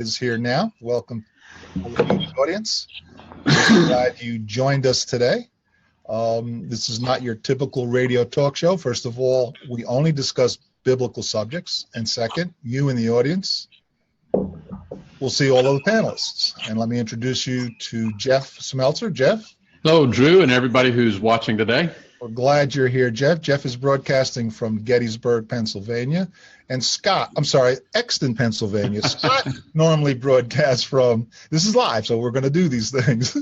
Is here now. Welcome, all of you in the audience. I'm glad you joined us today. This is not your typical radio talk show. First of all, we only discuss biblical subjects. And second, you in the audience will see all of the panelists. And let me introduce you to Jeff Smeltzer. Jeff. Hello, Drew, and everybody who's watching today. We're glad you're here, Jeff. Jeff is broadcasting from Gettysburg, Pennsylvania. And Exton, Pennsylvania. Scott normally broadcasts from, this is live, so we're going to do these things.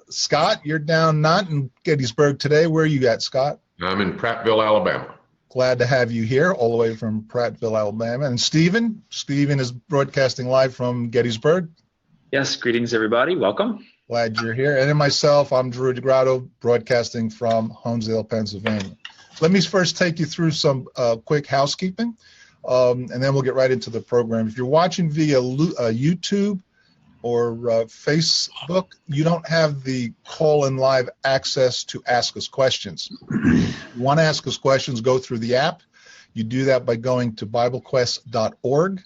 Scott, you're down not in Gettysburg today. Where are you at, Scott? I'm in Prattville, Alabama. Glad to have you here, all the way from Prattville, Alabama. And Stephen is broadcasting live from Gettysburg. Yes, greetings, everybody. Welcome. Glad you're here. And then myself, I'm Drew DeGrotto, broadcasting from Holmesdale, Pennsylvania. Let me first take you through some quick housekeeping, and then we'll get right into the program. If you're watching via YouTube or Facebook, you don't have the call-in live access to ask us questions. If you want to ask us questions, go through the app. You do that by going to BibleQuest.org,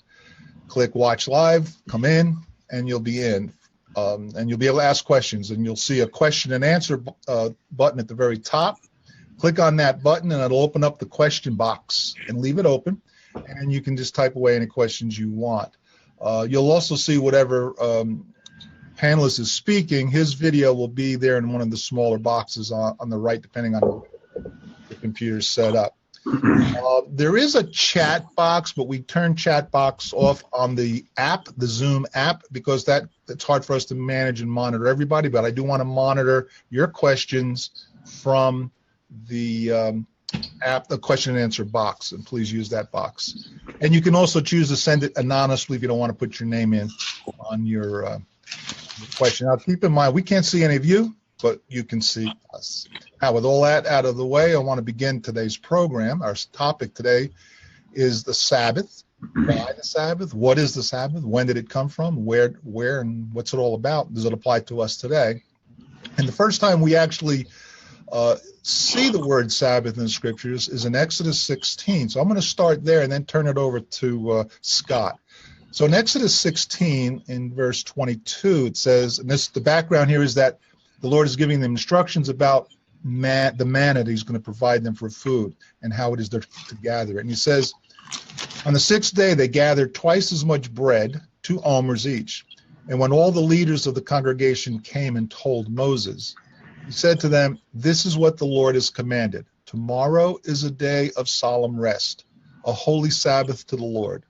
click Watch Live, come in, and you'll be in. And you'll be able to ask questions, and you'll see a question and answer button at the very top. Click on that button, and it'll open up the question box and leave it open, and you can just type away any questions you want. You'll also see whatever panelist is speaking. His video will be there in one of the smaller boxes on the right, depending on the computer's set up. There is a chat box, but we turn chat box off on the app, the Zoom app, because it's hard for us to manage and monitor everybody. But I do want to monitor your questions from the app, the question and answer box, and please use that box. And you can also choose to send it anonymously if you don't want to put your name in on your question. Now, keep in mind, we can't see any of you, but you can see us. Now, with all that out of the way, I want to begin today's program. Our topic today is the Sabbath. Why the Sabbath? What is the Sabbath? When did it come from? Where, and what's it all about? Does it apply to us today? And the first time we actually see the word Sabbath in the Scriptures is in Exodus 16. So I'm going to start there and then turn it over to Scott. So in Exodus 16, in verse 22, it says, and the background here is that the Lord is giving them instructions about the manna that he's going to provide them for food and how it is they're to gather it. And he says, on the sixth day they gathered twice as much bread, 2 omers each. And when all the leaders of the congregation came and told Moses, he said to them, this is what the Lord has commanded. Tomorrow is a day of solemn rest, a holy Sabbath to the Lord.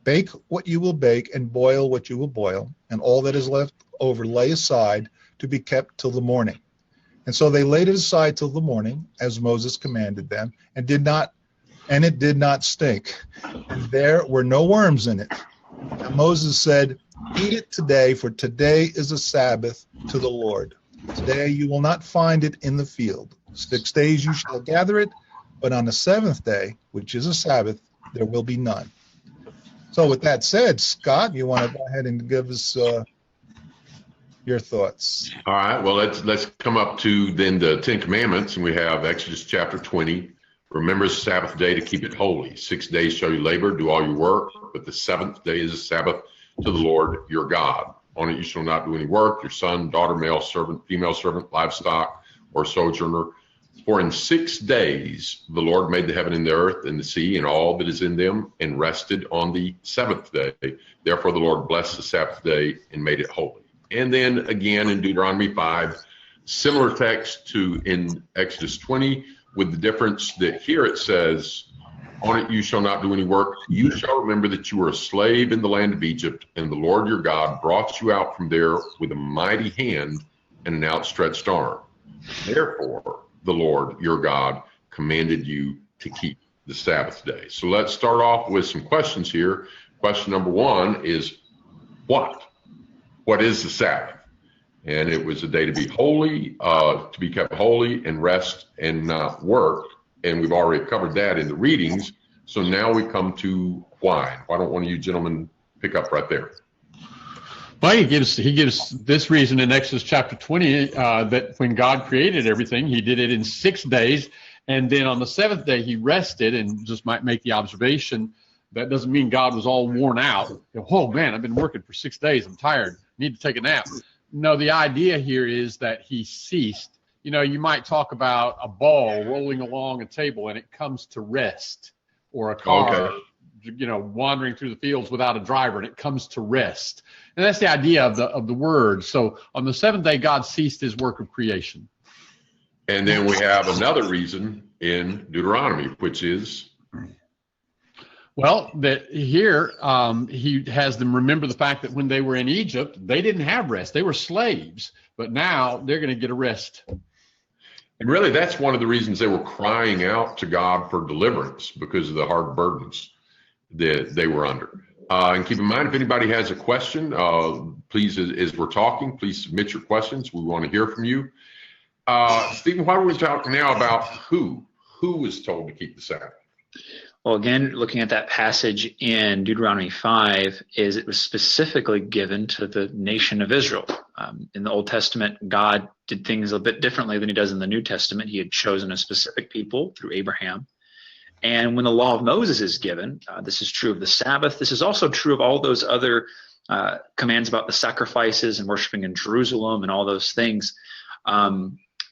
Bake what you will bake and boil what you will boil, and all that is left over lay aside to be kept till the morning. And so they laid it aside till the morning, as Moses commanded them, and it did not stink. And there were no worms in it. And Moses said, eat it today, for today is a Sabbath to the Lord. Today you will not find it in the field. 6 days you shall gather it, but on the seventh day, which is a Sabbath, there will be none. So with that said, Scott, you want to go ahead and give us your thoughts? All right. Well, let's come up to then the 10 Commandments, and we have Exodus chapter 20. Remember the Sabbath day to keep it holy. 6 days shall you labor, do all your work, but the seventh day is a Sabbath to the Lord your God. On it you shall not do any work, your son, daughter, male servant, female servant, livestock, or sojourner. For in 6 days the Lord made the heaven and the earth and the sea and all that is in them, and rested on the seventh day. Therefore the Lord blessed the Sabbath day and made it holy. And then again in Deuteronomy 5, similar text to in Exodus 20, with the difference that here it says, on it you shall not do any work. You shall remember that you were a slave in the land of Egypt, and the Lord your God brought you out from there with a mighty hand and an outstretched arm. Therefore, the Lord your God commanded you to keep the Sabbath day. So let's start off with some questions here. Question number 1 is what? What is the Sabbath? And it was a day to be holy, to be kept holy and rest and not work. And we've already covered that in the readings. So now we come to why. Why don't one of you gentlemen pick up right there? Well, he gives this reason in Exodus chapter 20 that when God created everything, he did it in 6 days. And then on the seventh day, he rested, and just might make the observation That doesn't mean God was all worn out. Oh man, I've been working for 6 days. I'm tired. Need to take a nap. No, the idea here is that he ceased. You know, you might talk about a ball rolling along a table and it comes to rest, or a car, wandering through the fields without a driver and it comes to rest. And that's the idea of the word. So on the seventh day, God ceased his work of creation. And then we have another reason in Deuteronomy, which is? Well, that here he has them remember the fact that when they were in Egypt, they didn't have rest. They were slaves, but now they're going to get a rest. And really, that's one of the reasons they were crying out to God for deliverance, because of the hard burdens that they were under. And keep in mind, if anybody has a question, please, as we're talking, please submit your questions. We want to hear from you. Stephen, why don't we talk now about who was told to keep the Sabbath? Well, again, looking at that passage in Deuteronomy 5, it was specifically given to the nation of Israel. In the Old Testament, God did things a bit differently than he does in the New Testament. He had chosen a specific people through Abraham. And when the law of Moses is given, this is true of the Sabbath. This is also true of all those other commands about the sacrifices and worshiping in Jerusalem and all those things,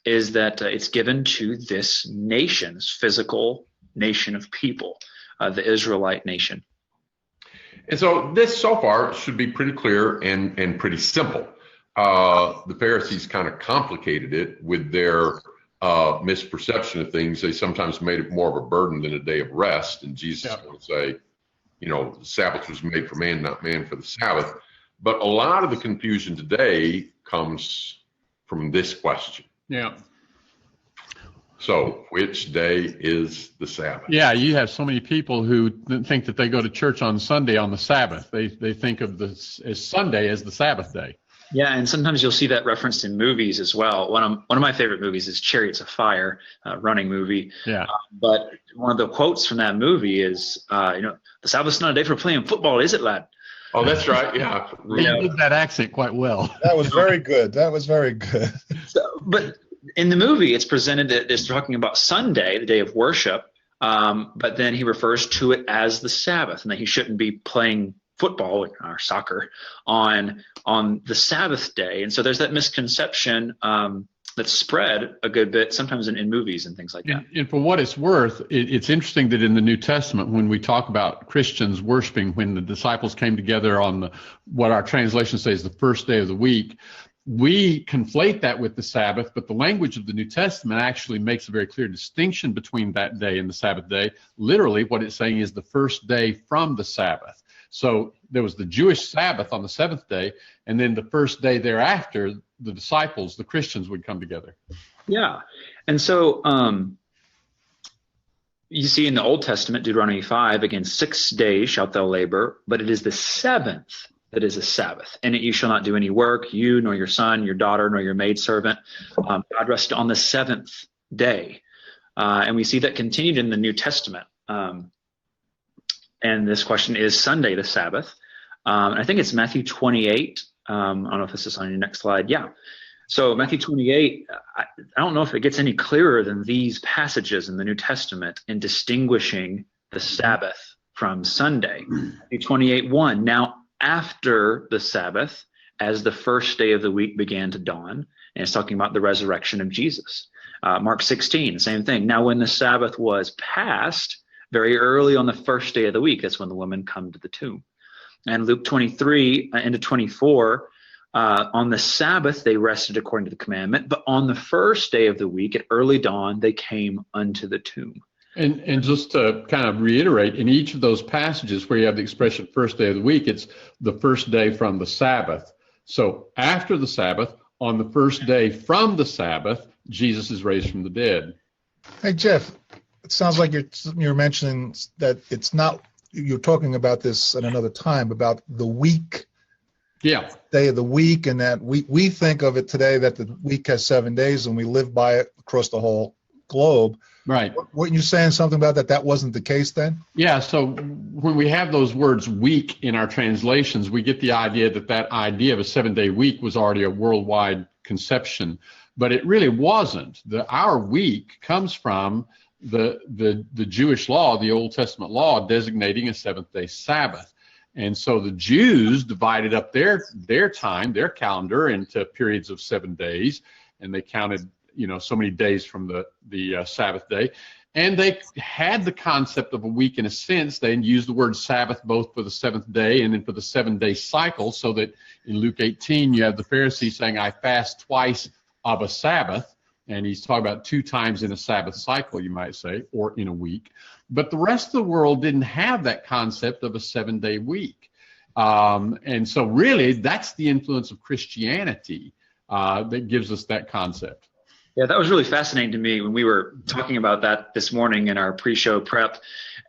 is that it's given to this nation, this physical nation of people, the Israelite nation. And so this so far should be pretty clear and pretty simple. The Pharisees kind of complicated it with their misperception of things. They sometimes made it more of a burden than a day of rest. And Jesus is going to say, the Sabbath was made for man, not man for the Sabbath. But a lot of the confusion today comes from this question. Yeah. So which day is the Sabbath? Yeah, you have so many people who think that they go to church on Sunday on the Sabbath. They think of this as Sunday as the Sabbath day. Yeah, and sometimes you'll see that referenced in movies as well. One of my favorite movies is Chariots of Fire, running movie. Yeah. But one of the quotes from that movie is, the Sabbath's not a day for playing football, is it, lad? Oh, that's right. Yeah. He did that accent quite well. That was very good. But in the movie, it's presented that it's talking about Sunday, the day of worship, but then he refers to it as the Sabbath, and that he shouldn't be playing football or soccer on the Sabbath day. And so there's that misconception that's spread a good bit, sometimes in movies and things like that. And for what it's worth, it's interesting that in the New Testament, when we talk about Christians worshiping, when the disciples came together on what our translation says the first day of the week, we conflate that with the Sabbath, but the language of the New Testament actually makes a very clear distinction between that day and the Sabbath day. Literally, what it's saying is the first day from the Sabbath. So there was the Jewish Sabbath on the seventh day, and then the first day thereafter, the disciples, the Christians, would come together. Yeah. And so you see in the Old Testament, Deuteronomy 5, again, 6 days shalt thou labor, but it is the seventh that is a Sabbath. In it you shall not do any work, you, nor your son, your daughter, nor your maidservant. God rested on the seventh day. And we see that continued in the New Testament. And this question is Sunday the Sabbath? And I think it's Matthew 28. I don't know if this is on your next slide. Yeah. So Matthew 28, I don't know if it gets any clearer than these passages in the New Testament in distinguishing the Sabbath from Sunday. Matthew 28:1. Now, after the Sabbath, as the first day of the week began to dawn, and it's talking about the resurrection of Jesus. Mark 16, same thing. Now, when the Sabbath was past, very early on the first day of the week, that's when the women come to the tomb. And Luke 23 into 24, on the Sabbath they rested according to the commandment, but on the first day of the week at early dawn they came unto the tomb. And just to kind of reiterate, in each of those passages where you have the expression first day of the week, it's the first day from the Sabbath. So after the Sabbath, on the first day from the Sabbath, Jesus is raised from the dead. Hey, Jeff, it sounds like you're mentioning that it's not, you're talking about this at another time, about the week. Yeah. Day of the week, and that we think of it today that the week has 7 days and we live by it across the whole globe. Right. Weren't you saying something about that wasn't the case then? Yeah, so when we have those words week in our translations, we get the idea that idea of a 7-day week was already a worldwide conception, but it really wasn't. Our week comes from the Jewish law, the Old Testament law, designating a seventh-day Sabbath. And so the Jews divided up their time, their calendar, into periods of 7 days, and they counted, so many days from the Sabbath day. And they had the concept of a week in a sense. They used the word Sabbath both for the seventh day and then for the 7-day cycle, so that in Luke 18, you have the Pharisee saying, I fast twice of a Sabbath. And he's talking about 2 times in a Sabbath cycle, you might say, or in a week. But the rest of the world didn't have that concept of a 7-day week. And so really, that's the influence of Christianity that gives us that concept. Yeah, that was really fascinating to me when we were talking about that this morning in our pre-show prep.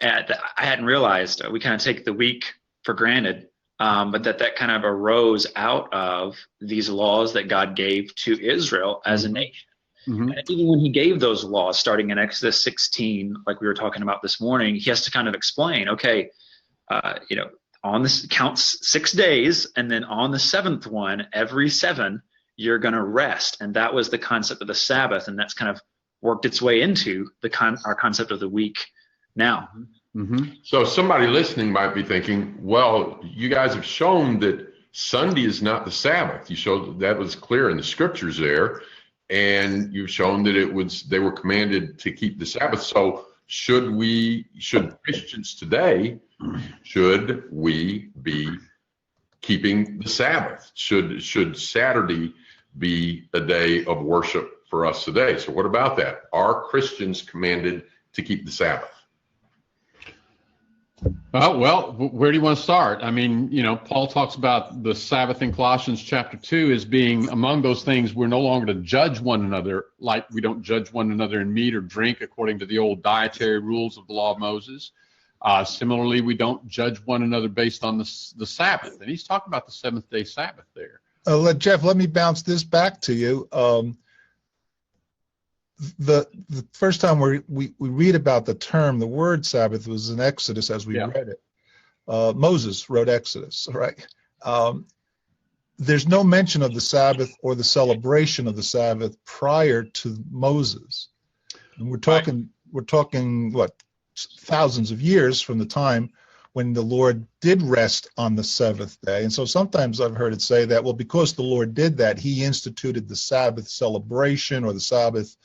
I hadn't realized we kind of take the week for granted, but that kind of arose out of these laws that God gave to Israel as a nation. Mm-hmm. And even when he gave those laws, starting in Exodus 16, like we were talking about this morning, he has to kind of explain, okay, on this counts 6 days, and then on the 7th one, every 7, you're going to rest. And that was the concept of the Sabbath, and that's kind of worked its way into our concept of the week now. Mm-hmm. So somebody listening might be thinking, well, you guys have shown that Sunday is not the Sabbath. You showed that was clear in the scriptures there, and you've shown that they were commanded to keep the Sabbath. So should Christians today, should we be keeping the Sabbath? Should Saturday be a day of worship for us today? So what about that? Are Christians commanded to keep the Sabbath? Well, where do you want to start? I mean, Paul talks about the Sabbath in Colossians chapter 2 as being among those things we're no longer to judge one another, like we don't judge one another in meat or drink according to the old dietary rules of the law of Moses. Similarly, we don't judge one another based on the Sabbath. And he's talking about the 7th-day Sabbath there. Jeff, let me bounce this back to you. The first time we read about the word Sabbath was in Exodus as we read it. Moses wrote Exodus, right? There's no mention of the Sabbath or the celebration of the Sabbath prior to Moses. And we're talking what, thousands of years from the time when the Lord did rest on the 7th day. And so sometimes I've heard it say that, well, because the Lord did that, he instituted the Sabbath celebration or the Sabbath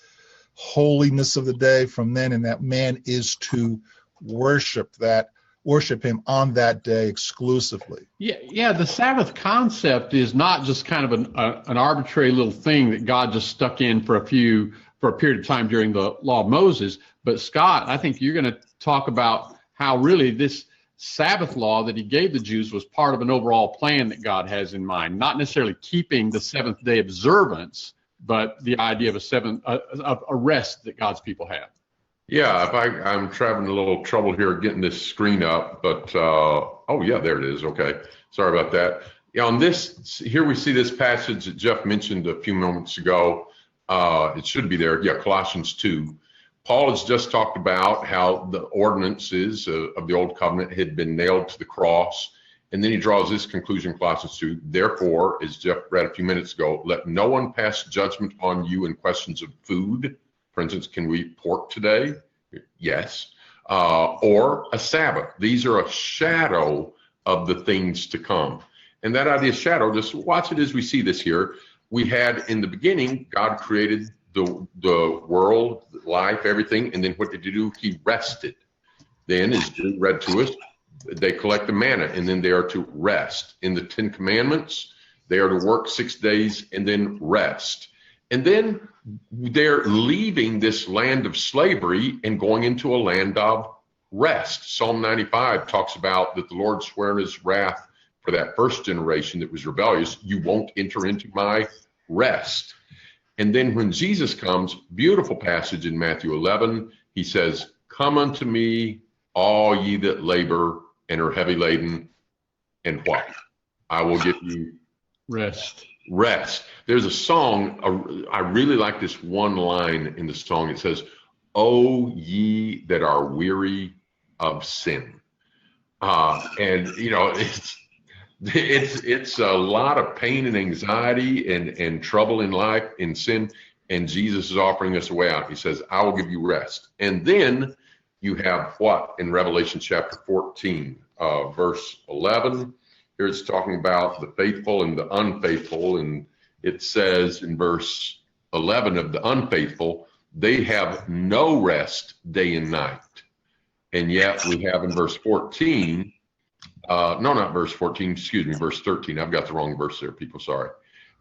holiness of the day from then, and that man is to worship him on that day exclusively. Yeah. The Sabbath concept is not just kind of an arbitrary little thing that God just stuck in for a period of time during the law of Moses. But Scott, I think you're going to talk about how really this Sabbath law that he gave the Jews was part of an overall plan that God has in mind, not necessarily keeping the 7th day observance, but the idea of a rest that God's people have. Yeah, I'm having a little trouble here getting this screen up, but there it is. Okay, sorry about that. Yeah, on this here we see this passage that Jeff mentioned a few moments ago. It should be there. Yeah, Colossians 2. Paul has just talked about how the ordinances of the old covenant had been nailed to the cross. And then he draws this conclusion, Colossians 2. Therefore, as Jeff read a few minutes ago, let no one pass judgment on you in questions of food. For instance, can we eat pork today? Yes. Or a Sabbath. These are a shadow of the things to come. And that idea of shadow, just watch it as we see this here. We had in the beginning, God created the world, life, everything. And then what did he do? He rested. Then, as Drew read to us, they collect the manna, and then they are to rest. In the 10 Commandments, they are to work 6 days and then rest. And then they're leaving this land of slavery and going into a land of rest. Psalm 95 talks about that the Lord swore in his wrath for that first generation that was rebellious, you won't enter into my rest. And then when Jesus comes, beautiful passage in Matthew 11, he says, come unto me, all ye that labor and are heavy laden, and what? I will give you rest. There's a song, I really like this one line in the song. It says, O ye that are weary of sin. And it's a lot of pain and anxiety and trouble in life in sin. and Jesus is offering us a way out. He says, I will give you rest. And then you have what in Revelation chapter 14, verse 11. Here it's talking about the faithful and the unfaithful. And it says in verse 11 of the unfaithful, they have no rest day and night. And yet we have in verse 14, no, not verse 14, excuse me, verse 13. I've got the wrong verse there, people, sorry.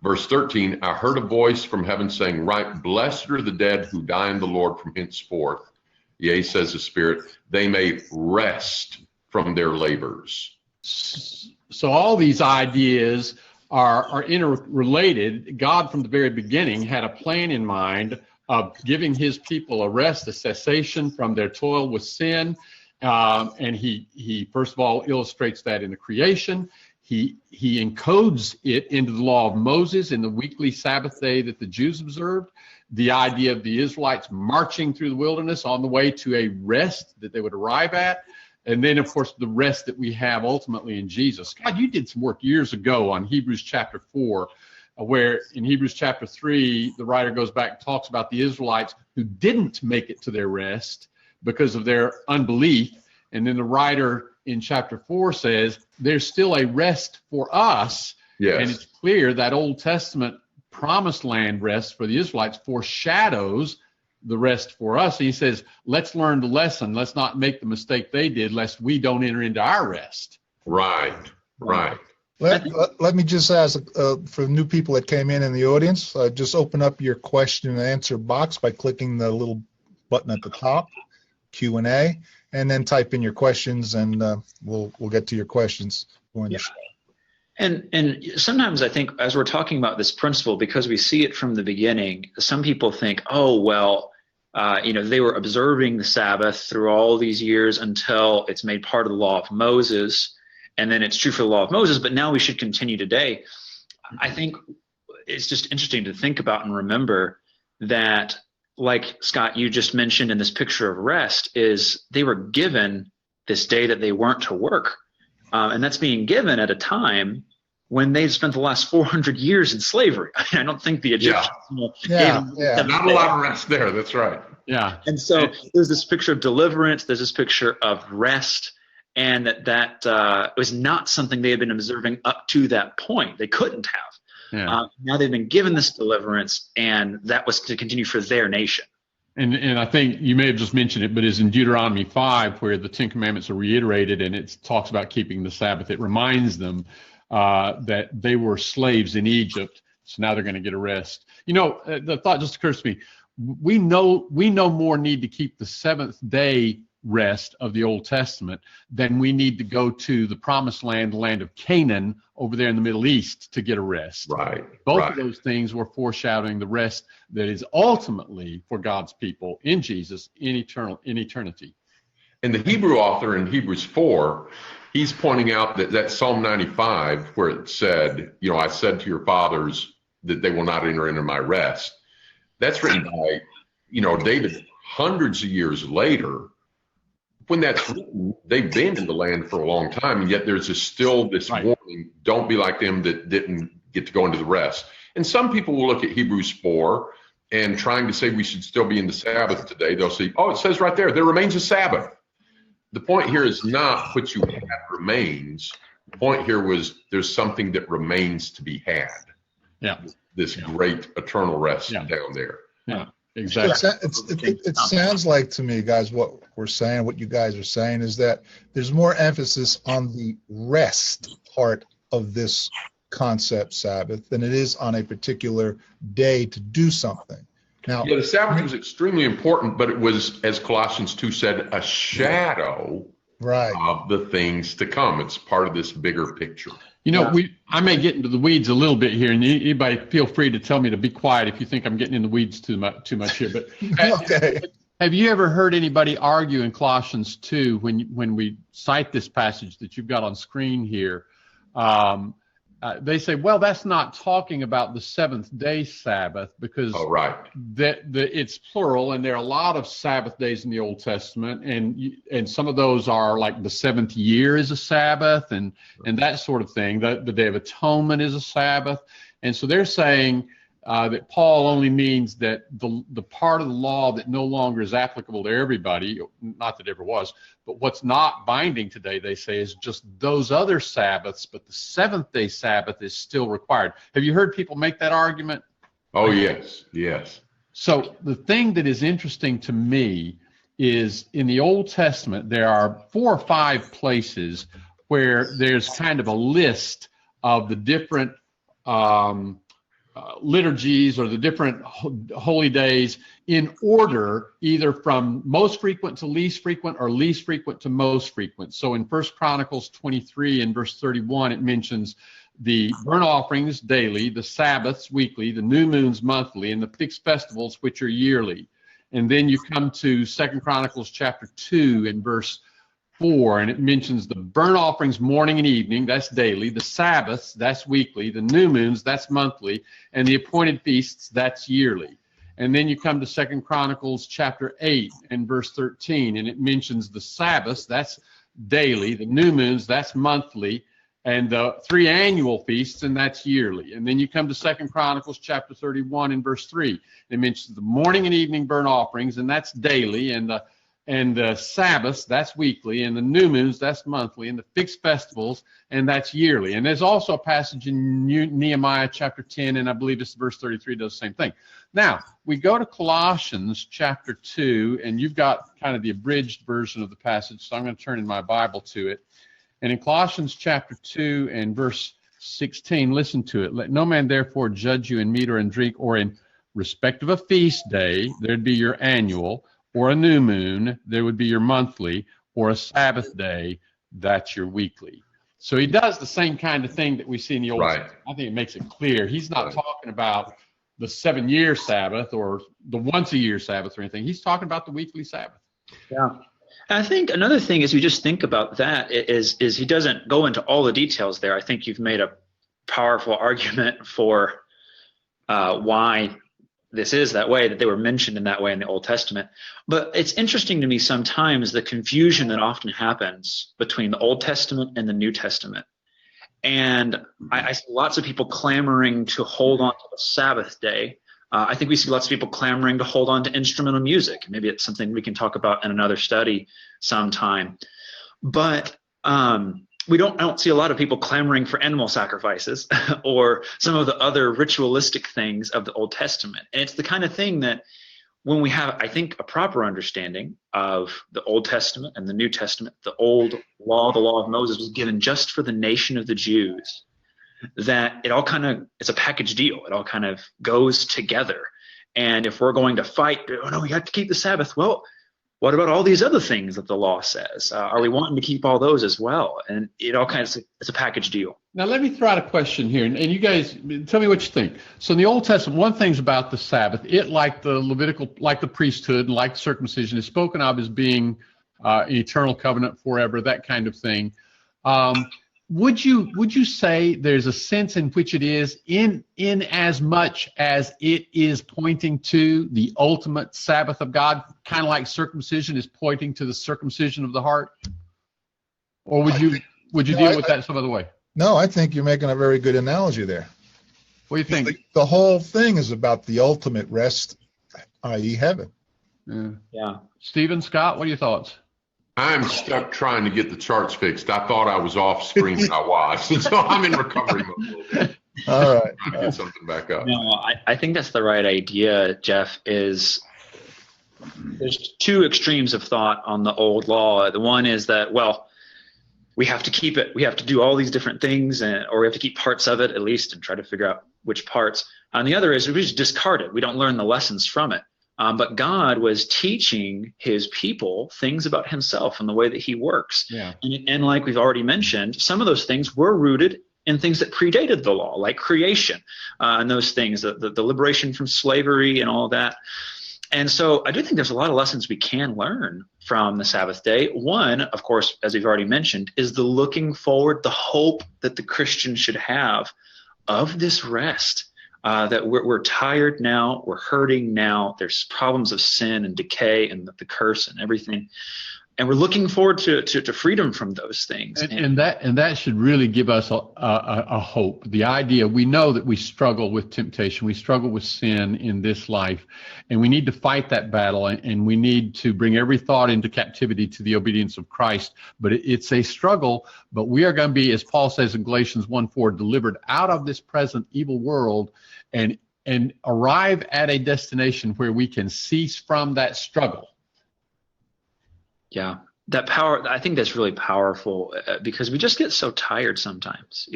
Verse 13, I heard a voice from heaven saying, right, blessed are the dead who die in the Lord from henceforth. Yea, says the Spirit, they may rest from their labors. So all these ideas are interrelated. God, from the very beginning, had a plan in mind of giving his people a rest, a cessation from their toil with sin. And he first of all illustrates that in the creation. He encodes it into the law of Moses in the weekly Sabbath day that the Jews observed. The idea of the Israelites marching through the wilderness on the way to a rest that they would arrive at. And then, of course, the rest that we have ultimately in Jesus. God, you did some work years ago on Hebrews chapter 4, where in Hebrews chapter 3, the writer goes back and talks about the Israelites who didn't make it to their rest because of their unbelief. And then the writer in chapter 4 says, there's still a rest for us. Yes. And it's clear that Old Testament promised land rest for the Israelites foreshadows the rest for us. He says, let's learn the lesson. Let's not make the mistake they did, lest we don't enter into our rest. Right, right. Let me just ask, for new people that came in the audience, just open up your question and answer box by clicking the little button at the top, Q&A, and then type in your questions, and we'll get to your questions during the show. And sometimes I think as we're talking about this principle, because we see it from the beginning, some people think, oh, well, they were observing the Sabbath through all these years until it's made part of the law of Moses, and then it's true for the law of Moses, but now we should continue today. I think it's just interesting to think about and remember that, like Scott, you just mentioned in this picture of rest, is they were given this day that they weren't to work. And that's being given at a time when they've spent the last 400 years in slavery. I don't think the Egyptians gave them not a lot of rest there. That's right. Yeah. And so there's this picture of deliverance. There's this picture of rest, and that was not something they had been observing up to that point. They couldn't have. Yeah. Now they've been given this deliverance, and that was to continue for their nation. And I think you may have just mentioned it, but it's in Deuteronomy 5 where the Ten Commandments are reiterated, and it talks about keeping the Sabbath. It reminds them that they were slaves in Egypt, so now they're going to get a rest. The thought just occurs to me. We no more need to keep the seventh day rest of the Old Testament than we need to go to the promised land, the land of Canaan over there in the Middle East to get a rest. Right. Both of those things were foreshadowing the rest that is ultimately for God's people in Jesus in eternity. And the Hebrew author in Hebrews 4, he's pointing out that Psalm 95, where it said, I said to your fathers that they will not enter into my rest. That's written by, David hundreds of years later. When that's written, they've been in the land for a long time, and yet there's still this warning, don't be like them that didn't get to go into the rest. And some people will look at Hebrews 4 and trying to say we should still be in the Sabbath today. They'll say, it says right there remains a Sabbath. The point here is not what you have remains. The point here was there's something that remains to be had. Yeah. This great eternal rest down there. Yeah. Exactly. It sounds like to me, guys, what you guys are saying is that there's more emphasis on the rest part of this concept Sabbath than it is on a particular day to do something. Now, the Sabbath was extremely important, but it was, as Colossians 2 said, a shadow of the things to come. It's part of this bigger picture. I may get into the weeds a little bit here, and anybody feel free to tell me to be quiet if you think I'm getting in the weeds too much here. But okay. Have you ever heard anybody argue in Colossians 2 when we cite this passage that you've got on screen here? They say, well, that's not talking about the seventh day Sabbath because it's plural, and there are a lot of Sabbath days in the Old Testament, and some of those are like the seventh year is a Sabbath, and that sort of thing. The Day of Atonement is a Sabbath, and so they're saying that Paul only means that the part of the law that no longer is applicable to everybody, not that it ever was, but what's not binding today, they say, is just those other Sabbaths, but the seventh-day Sabbath is still required. Have you heard people make that argument? Oh, yes, yes. So the thing that is interesting to me is in the Old Testament, there are 4 or 5 places where there's kind of a list of the different liturgies or the different holy days in order, either from most frequent to least frequent or least frequent to most frequent. So in 1 Chronicles 23 and verse 31, it mentions the burnt offerings daily, the Sabbaths weekly, the new moons monthly, and the fixed festivals which are yearly. And then you come to 2 Chronicles chapter 2 and verse 4, and it mentions the burnt offerings morning and evening, that's daily, the Sabbaths, that's weekly, the new moons, that's monthly, and the appointed feasts, that's yearly. And then you come to 2 Chronicles chapter 8 and verse 13, and it mentions the Sabbaths, that's daily, the new moons, that's monthly, and the 3 annual feasts, and that's yearly. And then you come to 2 Chronicles chapter 31 and verse 3. It mentions the morning and evening burnt offerings, and that's daily, and the Sabbaths, that's weekly, and the new moons, that's monthly, and the fixed festivals, and that's yearly. And there's also a passage in Nehemiah chapter 10, and I believe it's verse 33 does the same thing. Now, we go to Colossians chapter 2, and you've got kind of the abridged version of the passage, so I'm going to turn in my Bible to it. And in Colossians chapter 2 and verse 16, listen to it. Let no man therefore judge you in meat or in drink or in respect of a feast day, there'd be your annual, or a new moon, there would be your monthly, or a Sabbath day, that's your weekly. So he does the same kind of thing that we see in the Old Testament. I think it makes it clear. He's not talking about the 7-year Sabbath or the once-a-year Sabbath or anything. He's talking about the weekly Sabbath. Yeah. I think another thing is we just think about that is he doesn't go into all the details there. I think you've made a powerful argument for why this is that way, that they were mentioned in that way in the Old Testament. But it's interesting to me sometimes the confusion that often happens between the Old Testament and the New Testament. And I see lots of people clamoring to hold on to the Sabbath day. I think we see lots of people clamoring to hold on to instrumental music. Maybe it's something we can talk about in another study sometime. But I don't see a lot of people clamoring for animal sacrifices or some of the other ritualistic things of the Old Testament. And it's the kind of thing that when we have, I think, a proper understanding of the Old Testament and the New Testament, the old law, the law of Moses was given just for the nation of the Jews, that it all kind of, it's a package deal. It all kind of goes together. And if we're going to fight, oh no, we have to keep the Sabbath. Well, what about all these other things that the law says? Are we wanting to keep all those as well? And it all kind of, it's a package deal. Now, let me throw out a question here, and you guys tell me what you think. So in the Old Testament, one thing's about the Sabbath, it, like the Levitical, like the priesthood and like circumcision, is spoken of as being an eternal covenant forever, that kind of thing. Would you say there's a sense in which it is in as much as it is pointing to the ultimate Sabbath of God, kind of like circumcision is pointing to the circumcision of the heart? Or would you deal with that some other way? No, I think you're making a very good analogy there. What do you think? The whole thing is about the ultimate rest, i.e. heaven. Yeah. Stephen, Scott, what are your thoughts? I'm stuck trying to get the charts fixed. I thought I was off screen, but I was. And so I'm in recovery mode a little bit. All right. Trying to get something back up. No, I think that's the right idea, Jeff, is there's 2 extremes of thought on the old law. The one is that, well, we have to keep it. We have to do all these different things, or we have to keep parts of it at least and try to figure out which parts. And the other is we just discard it. We don't learn the lessons from it. But God was teaching his people things about himself and the way that he works. Yeah. And like we've already mentioned, some of those things were rooted in things that predated the law, like creation and those things, the liberation from slavery and all of that. And so I do think there's a lot of lessons we can learn from the Sabbath day. One, of course, as we've already mentioned, is the looking forward, the hope that the Christian should have of this rest. That we're tired now, we're hurting now, there's problems of sin and decay and the curse and everything. we're looking forward to freedom from those things. And that should really give us a hope. The idea, we know that we struggle with temptation, we struggle with sin in this life, and we need to fight that battle, and we need to bring every thought into captivity to the obedience of Christ. But it's a struggle, but we are going to be, as Paul says in Galatians 1:4, delivered out of this present evil world and arrive at a destination where we can cease from that struggle. Yeah, that power, I think that's really powerful because we just get so tired sometimes,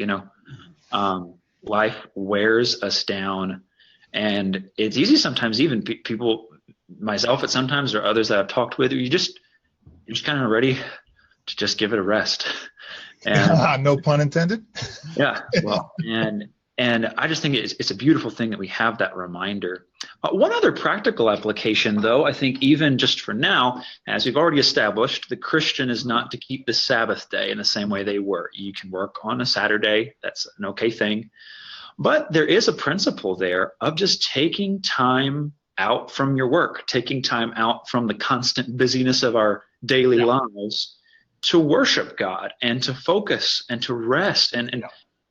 life wears us down, and it's easy sometimes, even people, myself at sometimes, or others that I've talked with, you're just kind of ready to just give it a rest. And no pun intended. Yeah, well, and I just think it's a beautiful thing that we have that reminder. One other practical application, though, I think even just for now, as we've already established, the Christian is not to keep the Sabbath day in the same way they were. You can work on a Saturday. That's an okay thing. But there is a principle there of just taking time out from your work, taking time out from the constant busyness of our daily lives to worship God and to focus and to rest. And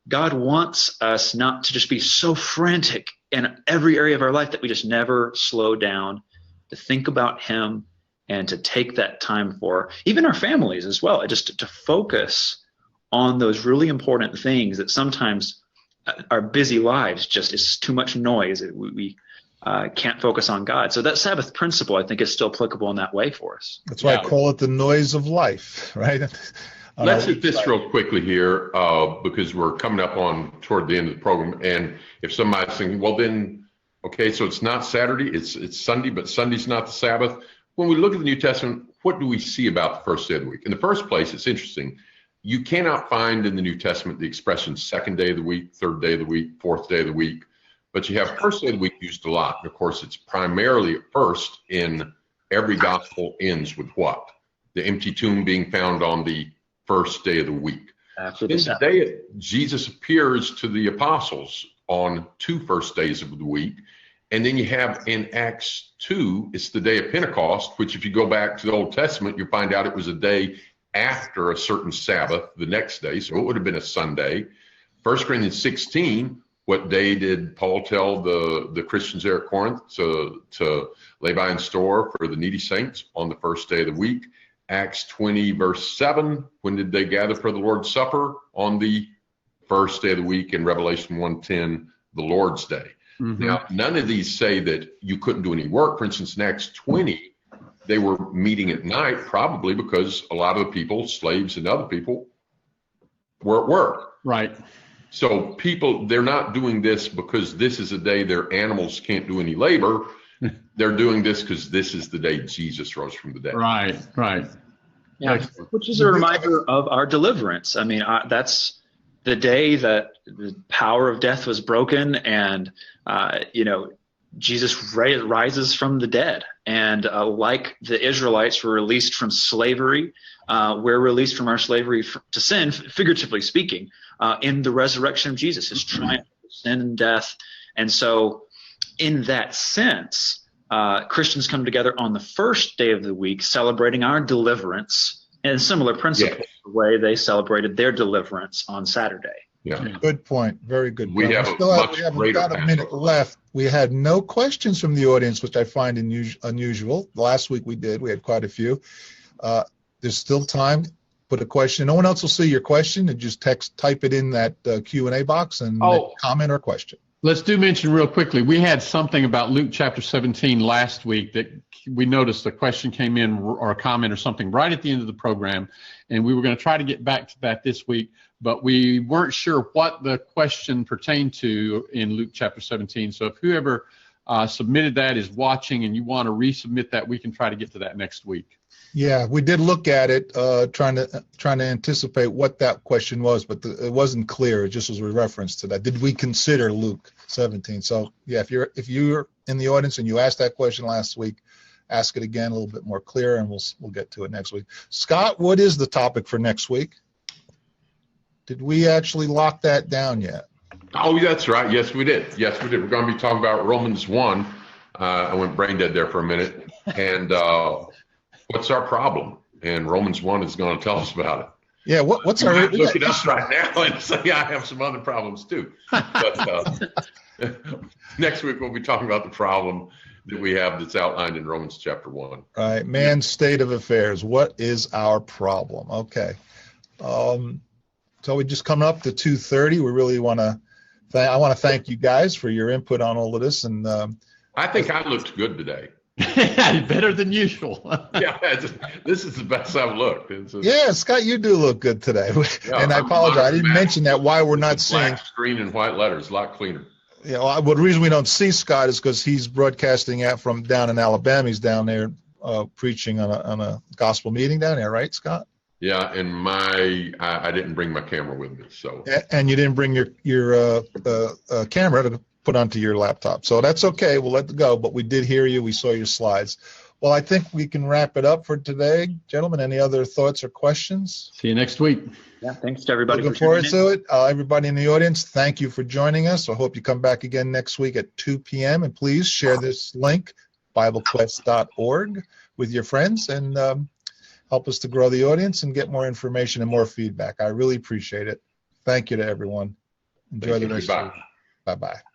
God wants us not to just be so frantic in every area of our life that we just never slow down to think about Him and to take that time for even our families as well, just to focus on those really important things that sometimes our busy lives just is too much noise. We can't focus on God. So that Sabbath principle, I think, is still applicable in that way for us. That's why I call it the noise of life, right? Let's hit this real quickly here because we're coming up on toward the end of the program. And if somebody's thinking, well, then, okay, so it's not Saturday, it's Sunday, but Sunday's not the Sabbath. When we look at the New Testament, what do we see about the first day of the week? In the first place, it's interesting. You cannot find in the New Testament the expression second day of the week, third day of the week, fourth day of the week, but you have first day of the week used a lot. And of course, it's primarily first in every gospel ends with what? The empty tomb being found on the first day of the week. After the day Jesus appears to the apostles on 2 first days of the week. And then you have in Acts 2, it's the day of Pentecost, which if you go back to the Old Testament, you find out it was a day after a certain Sabbath, the next day. So it would have been a Sunday. 1 Corinthians 16, what day did Paul tell the Christians there at Corinth to lay by in store for the needy saints? On the first day of the week. Acts 20, verse 7, when did they gather for the Lord's Supper? On the first day of the week. In Revelation 1:10, the Lord's Day. Mm-hmm. Now, none of these say that you couldn't do any work. For instance, in Acts 20, they were meeting at night, probably because a lot of the people, slaves and other people, were at work. Right. So people, they're not doing this because this is a day their animals can't do any labor. They're doing this because this is the day Jesus rose from the dead. Right. Yeah, which is a reminder of our deliverance. I mean, that's the day that the power of death was broken, and Jesus rises from the dead. And like the Israelites were released from slavery, we're released from our slavery to sin, figuratively speaking, in the resurrection of Jesus, his triumph of sin and death. And so in that sense, Christians come together on the first day of the week, celebrating our deliverance, and similar principle, the way they celebrated their deliverance on Saturday. Yeah. Good point. Very good point. We have about a minute left. We had no questions from the audience, which I find unusual. Last week we had quite a few. There's still time. Put a question. No one else will see your question, and just type it in that Q&A box and make a comment or question. Let's mention real quickly. We had something about Luke chapter 17 last week that we noticed a question came in or a comment or something right at the end of the program, and we were going to try to get back to that this week, but we weren't sure what the question pertained to in Luke chapter 17. So if whoever submitted that is watching and you want to resubmit that, we can try to get to that next week. Yeah, we did look at it, trying to anticipate what that question was, but it wasn't clear. It just was a reference to that. Did we consider Luke 17? So yeah, if you're in the audience and you asked that question last week, ask it again a little bit more clear, and we'll get to it next week. Scott, what is the topic for next week? Did we actually lock that down yet? Oh, that's right. Yes, we did. We're going to be talking about Romans 1. I went brain dead there for a minute. And what's our problem? and Romans 1 is going to tell us about it. Yeah, what's You our might look at us right now and say, I have some other problems too. But next week we'll be talking about the problem that we have that's outlined in Romans chapter 1. Right, man's state of affairs. What is our problem? Okay. So we just coming up to 2:30. We really want to. I want to thank you guys for your input on all of this, and I think I looked good today. Better than usual. Yeah, this is the best I've looked. Yeah, Scott, you do look good today. Yeah, and I apologize. I didn't mention that why we're not seeing. Black screen and white letters, a lot cleaner. Yeah, well, the reason we don't see Scott is because he's broadcasting from down in Alabama. He's down there preaching on a gospel meeting down there, right, Scott? Yeah, and I didn't bring my camera with me, so. And you didn't bring your camera to put onto your laptop, so that's okay. We'll let it go. But we did hear you. We saw your slides. Well, I think we can wrap it up for today, gentlemen. Any other thoughts or questions? See you next week. Yeah, thanks to everybody. Looking forward to it. Everybody in the audience, thank you for joining us. I hope you come back again next week at 2 p.m. And please share this link, BibleQuest.org, with your friends and help us to grow the audience and get more information and more feedback. I really appreciate it. Thank you to everyone. Enjoy the rest of the week. Bye-bye.